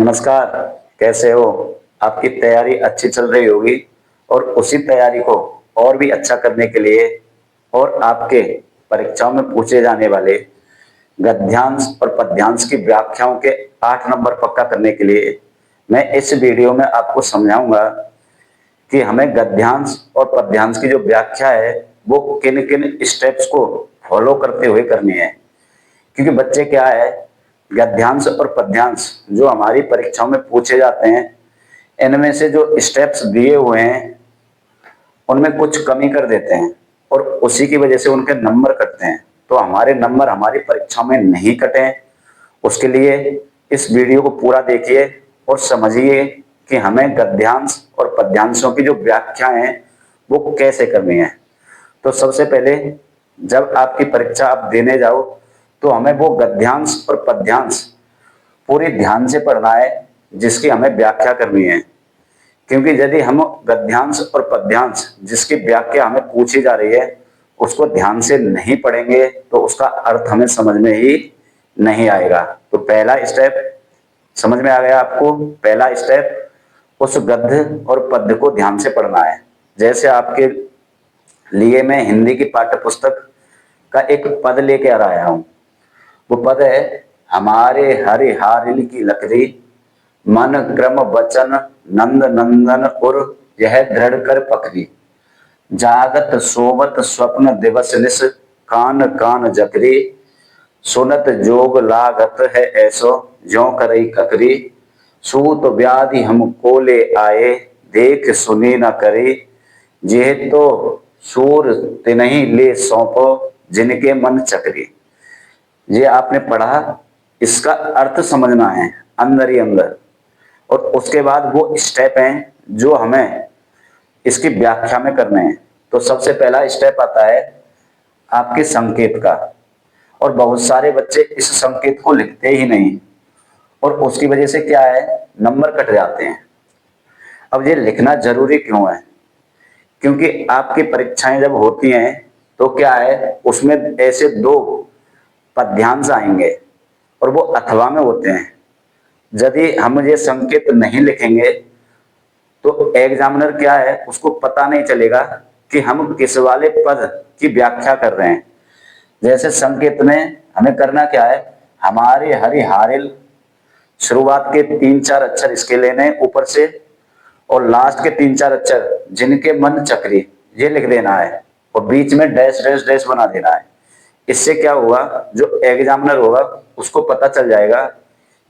नमस्कार। कैसे हो? आपकी तैयारी अच्छी चल रही होगी और उसी तैयारी को और भी अच्छा करने के लिए और आपके परीक्षाओं में पूछे जाने वाले गद्यांश और पद्यांश की व्याख्याओं के 8 नंबर पक्का करने के लिए मैं इस वीडियो में आपको समझाऊंगा कि हमें गद्यांश और पद्यांश की जो व्याख्या है वो किन किन स्टेप्स को फॉलो करते हुए करनी है। क्योंकि बच्चे क्या है, गद्यांश और पद्यांश जो हमारी परीक्षाओं में पूछे जाते हैं, इनमें से जो स्टेप्स दिए हुए हैं उनमें कुछ कमी कर देते हैं और उसी की वजह से उनके नंबर कटते हैं। तो हमारे नंबर हमारी परीक्षा में नहीं कटे, उसके लिए इस वीडियो को पूरा देखिए और समझिए कि हमें गद्यांश और पद्यांशों की जो व्याख्या है वो कैसे करनी है। तो सबसे पहले जब आपकी परीक्षा आप देने जाओ तो हमें वो गद्यांश और पद्यांश पूरे ध्यान से पढ़ना है जिसकी हमें व्याख्या करनी है। क्योंकि यदि हम गद्यांश और पद्यांश जिसकी व्याख्या हमें पूछी जा रही है उसको ध्यान से नहीं पढ़ेंगे तो उसका अर्थ हमें समझ में ही नहीं आएगा। तो पहला स्टेप समझ में आ गया आपको? पहला स्टेप उस गद्य और पद्य को ध्यान से पढ़ना है। जैसे आपके लिए मैं हिंदी की पाठ्य पुस्तक का एक पद लेके आ आया हूं। वो पद है, हमारे हरिहारिल की लकड़ी मन क्रम वचन नंद नंदन उर यह दृढ़ कर पकड़ी जागत सोवत स्वप्न दिवस निस कान कान जकरी सुनत जोग लागत है ऐसो ज्यों करई ककरी सूत व्याधि हम कोले आए देख सुनी न करे जेह तो सूर तिनहि ले सौंपो जिनके मन चकरी। ये आपने पढ़ा, इसका अर्थ समझना है अंदर ही अंदर और उसके बाद वो स्टेप हैं जो हमें इसकी व्याख्या में करने हैं। तो सबसे पहला स्टेप आता है आपके संकेत का, और बहुत सारे बच्चे इस संकेत को लिखते ही नहीं और उसकी वजह से क्या है, नंबर कट जाते हैं। अब ये लिखना जरूरी क्यों है? क्योंकि आपकी परीक्षाएं जब होती हैं तो क्या है, उसमें ऐसे दो पद्यांश आएंगे और वो अथवा में होते हैं। यदि हम ये संकेत नहीं लिखेंगे तो एग्जामिनर क्या है, उसको पता नहीं चलेगा कि हम किस वाले पद की व्याख्या कर रहे हैं। जैसे संकेत में हमें करना क्या है, हमारे हरिहारिल, शुरुआत के 3-4 अक्षर इसके लेने ऊपर से और लास्ट के 3-4 अक्षर जिनके मन चक्री ये लिख देना है और बीच में डैश डैश डैश बना देना है। इससे क्या होगा, जो एग्जामिनर होगा उसको पता चल जाएगा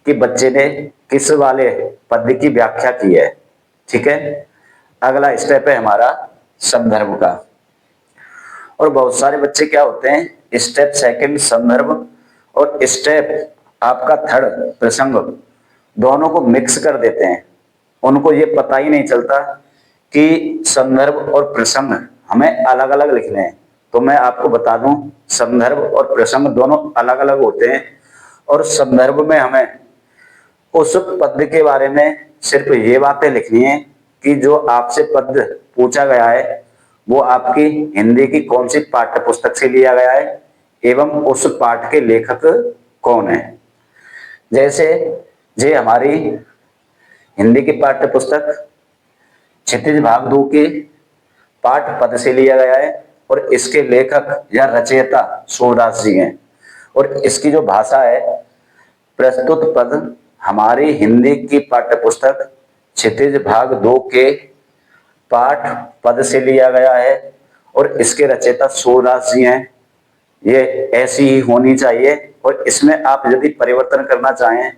कि बच्चे ने किस वाले पद की व्याख्या की है। ठीक है, अगला स्टेप है हमारा संदर्भ का। और बहुत सारे बच्चे क्या होते हैं, स्टेप सेकंड संदर्भ और स्टेप आपका थर्ड प्रसंग दोनों को मिक्स कर देते हैं। उनको ये पता ही नहीं चलता कि संदर्भ और प्रसंग हमें अलग अलग लिखने हैं। तो मैं आपको बता दूं, संदर्भ और प्रसंग दोनों अलग अलग होते हैं और संदर्भ में हमें उस पद के बारे में सिर्फ ये बातें लिखनी है कि जो आपसे पद पूछा गया है वो आपकी हिंदी की कौन सी पाठ्य पुस्तक से लिया गया है एवं उस पाठ के लेखक कौन है। जैसे ये हमारी हिंदी की पाठ्य पुस्तक क्षितिज भाग 2 के पाठ पद से लिया गया है और इसके लेखक या रचयिता सूरदास जी हैं और इसकी जो भाषा है, प्रस्तुत पद हमारी हिंदी की पाठ्य पुस्तक क्षितिज भाग 2 के पाठ पद से लिया गया है और इसके रचयिता सूरदास जी हैं। ये ऐसी ही होनी चाहिए और इसमें आप यदि परिवर्तन करना चाहें,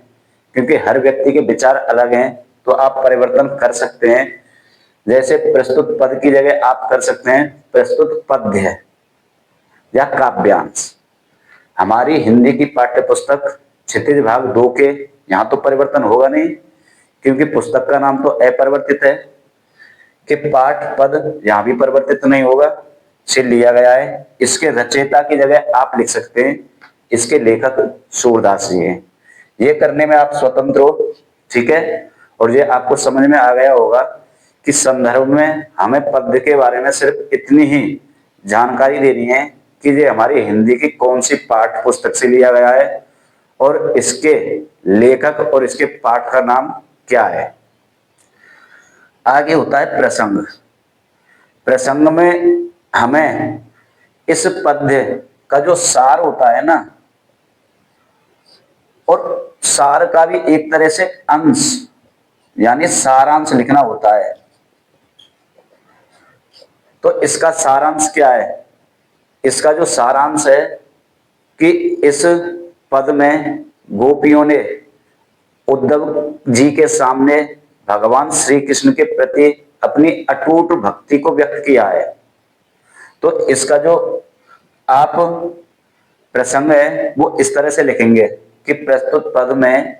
क्योंकि हर व्यक्ति के विचार अलग हैं, तो आप परिवर्तन कर सकते हैं। जैसे प्रस्तुत पद की जगह आप कर सकते हैं प्रस्तुत पद्य या काव्यांश। हमारी हिंदी की पाठ्य पुस्तक क्षितिज भाग 2 के, यहाँ तो परिवर्तन होगा नहीं क्योंकि पुस्तक का नाम तो अपरिवर्तित है, कि पाठ पद यहाँ भी परिवर्तित नहीं होगा, से लिया गया है। इसके रचयिता की जगह आप लिख सकते हैं इसके लेखक सूरदास जी हैं। ये करने में आप स्वतंत्र हो, ठीक है। और ये आपको समझ में आ गया होगा कि संदर्भ में हमें पद के बारे में सिर्फ इतनी ही जानकारी देनी है कि ये हमारी हिंदी की कौन सी पाठ्य पुस्तक से लिया गया है और इसके लेखक और इसके पाठ का नाम क्या है। आगे होता है प्रसंग। प्रसंग में हमें इस पद्य का जो सार होता है ना, और सार का भी एक तरह से अंश यानी सारांश लिखना होता है। तो इसका सारांश क्या है? इसका जो सारांश है कि इस पद में गोपियों ने उद्धव जी के सामने भगवान श्री कृष्ण के प्रति अपनी अटूट भक्ति को व्यक्त किया है। तो इसका जो आप प्रसंग है वो इस तरह से लिखेंगे कि प्रस्तुत पद में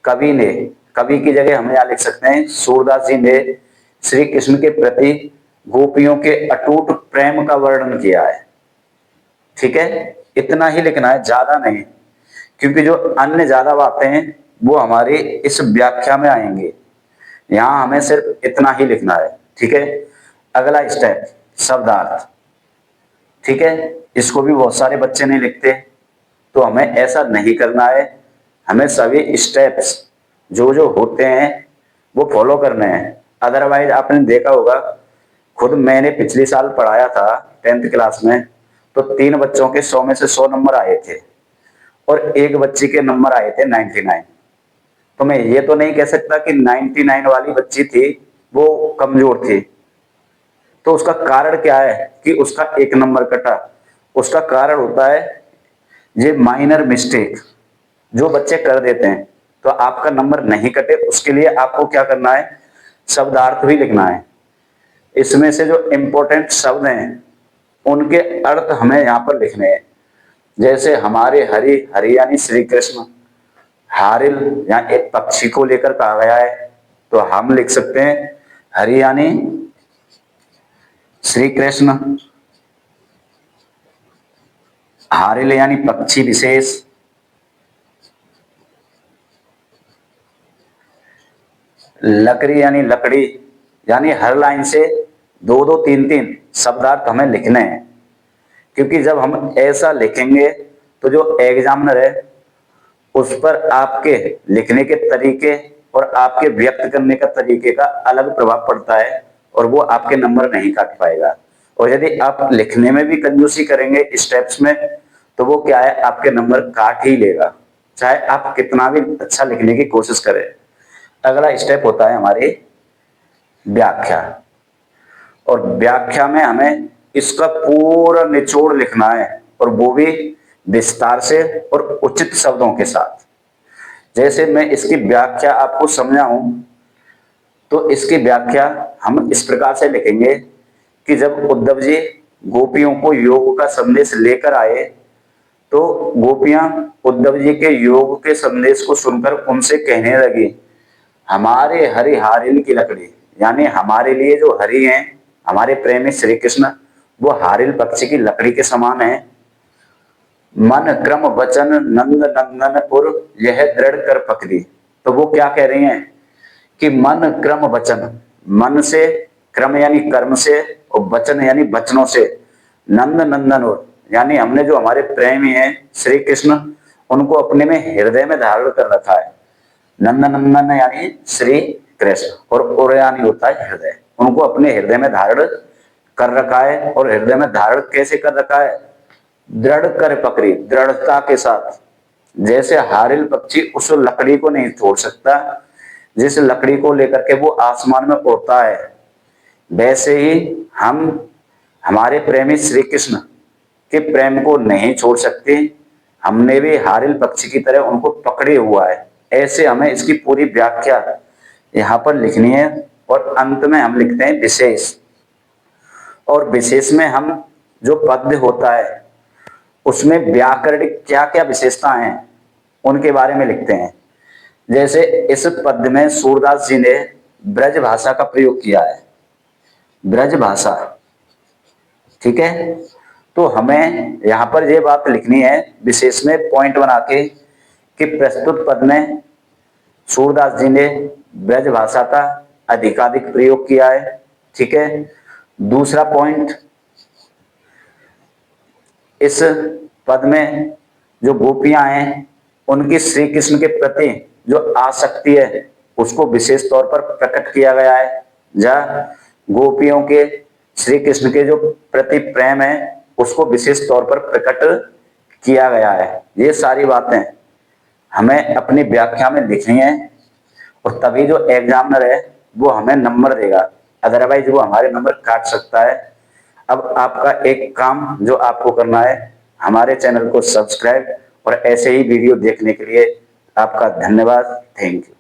कवि ने, कवि की जगह हम यहां लिख सकते हैं सूरदास जी ने श्री कृष्ण के प्रति गोपियों के अटूट प्रेम का वर्णन किया है। ठीक है, इतना ही लिखना है, ज्यादा नहीं, क्योंकि जो अन्य ज्यादा बातें हैं वो हमारी इस व्याख्या में आएंगे। यहां हमें सिर्फ इतना ही लिखना है। ठीक है, अगला स्टेप शब्दार्थ। ठीक है, इसको भी बहुत सारे बच्चे नहीं लिखते, तो हमें ऐसा नहीं करना है। हमें सभी स्टेप्स जो जो होते हैं वो फॉलो करने हैं। अदरवाइज आपने देखा होगा, खुद मैंने पिछले साल पढ़ाया था 10th क्लास में, तो 3 बच्चों के 100 में से 100 नंबर आए थे और एक बच्ची के नंबर आए थे 99। तो मैं ये तो नहीं कह सकता कि 99 वाली बच्ची थी वो कमजोर थी। तो उसका कारण क्या है कि उसका 1 नंबर कटा? उसका कारण होता है ये माइनर मिस्टेक जो बच्चे कर देते हैं। तो आपका नंबर नहीं कटे उसके लिए आपको क्या करना है, शब्दार्थ भी लिखना है। इसमें से जो इंपॉर्टेंट शब्द हैं उनके अर्थ हमें यहां पर लिखने हैं। जैसे हमारे हरि, हरि यानी श्री कृष्ण, हारिल यहाँ एक पक्षी को लेकर कहा गया है, तो हम लिख सकते हैं हरि यानी श्री कृष्ण, हारिल यानी पक्षी विशेष, लकड़ी यानी लकड़ी, यानी हर लाइन से 2-2, 3-3 शब्दार्थ हमें लिखने हैं। क्योंकि जब हम ऐसा लिखेंगे तो जो एग्जामिनर है उस पर आपके लिखने के तरीके और आपके व्यक्त करने का तरीके का अलग प्रभाव पड़ता है और वो आपके नंबर नहीं काट पाएगा। और यदि आप लिखने में भी कंजूसी करेंगे स्टेप्स में, तो वो क्या है, आपके नंबर काट ही लेगा, चाहे आप कितना भी अच्छा लिखने की कोशिश करें। अगला स्टेप होता है हमारी व्याख्या, और व्याख्या में हमें इसका पूरा निचोड़ लिखना है, और वो भी विस्तार से और उचित शब्दों के साथ। जैसे मैं इसकी व्याख्या आपको समझाऊं, तो इसकी व्याख्या हम इस प्रकार से लिखेंगे कि जब उद्धव जी गोपियों को योग का संदेश लेकर आए, तो गोपियां उद्धव जी के योग के संदेश को सुनकर उनसे कहने लगी, हमारे हरि हारिल की लकड़ी, यानी हमारे लिए जो हरि हैं, हमारे प्रेमी श्री कृष्ण, वो हारिल पक्षी की लकड़ी के समान है। मन क्रम वचन नंद नंदनपुर यह दृढ़ कर पकड़ी। तो वो क्या कह रही हैं कि मन क्रम वचन, मन से, क्रम यानी कर्म से, और वचन यानी वचनों से, नंद नंदन यानी हमने जो हमारे प्रेमी हैं श्री कृष्ण उनको अपने में हृदय में धारण कर रखा है। नंद नंदन यानी श्री कृष्ण, और यानी होता है हृदय, उनको अपने हृदय में धारण कर रखा है। और हृदय में धारण कैसे कर रखा है? दृढ़ कर पकड़ी, दृढ़ता के साथ। जैसे हारिल पक्षी उस लकड़ी को नहीं छोड़ सकता, जिस लकड़ी को लेकर के वो आसमान में उड़ता है, वैसे ही हम हमारे प्रेमी श्री कृष्ण के प्रेम को नहीं छोड़ सकते। हमने भी हारिल पक्षी की तरह उनको पकड़े हुआ है। ऐसे हमें इसकी पूरी व्याख्या यहाँ पर लिखनी है। और अंत में हम लिखते हैं विशेष, और विशेष में हम जो पद्य होता है उसमें व्याकरणिक क्या क्या विशेषताएं हैं उनके बारे में लिखते हैं। जैसे इस पद्य में सूरदास जी ने ब्रज भाषा का प्रयोग किया है, ब्रज भाषा। ठीक है, तो हमें यहां पर यह बात लिखनी है विशेष में पॉइंट बना के कि प्रस्तुत पद में सूरदास जी ने ब्रज भाषा का अधिकाधिक प्रयोग किया है। ठीक है, दूसरा पॉइंट, इस पद में जो गोपियां हैं उनकी श्री कृष्ण के प्रति जो आसक्ति है उसको विशेष तौर पर प्रकट किया गया है। जहाँ गोपियों के श्री कृष्ण के जो प्रति प्रेम है उसको विशेष तौर पर प्रकट किया गया है। ये सारी बातें हमें अपनी व्याख्या में लिखनी है और तभी जो एग्जामिनर है वो हमें नंबर देगा, अदरवाइज वो हमारे नंबर काट सकता है। अब आपका एक काम जो आपको करना है, हमारे चैनल को सब्सक्राइब और ऐसे ही वीडियो देखने के लिए आपका धन्यवाद। Thank you.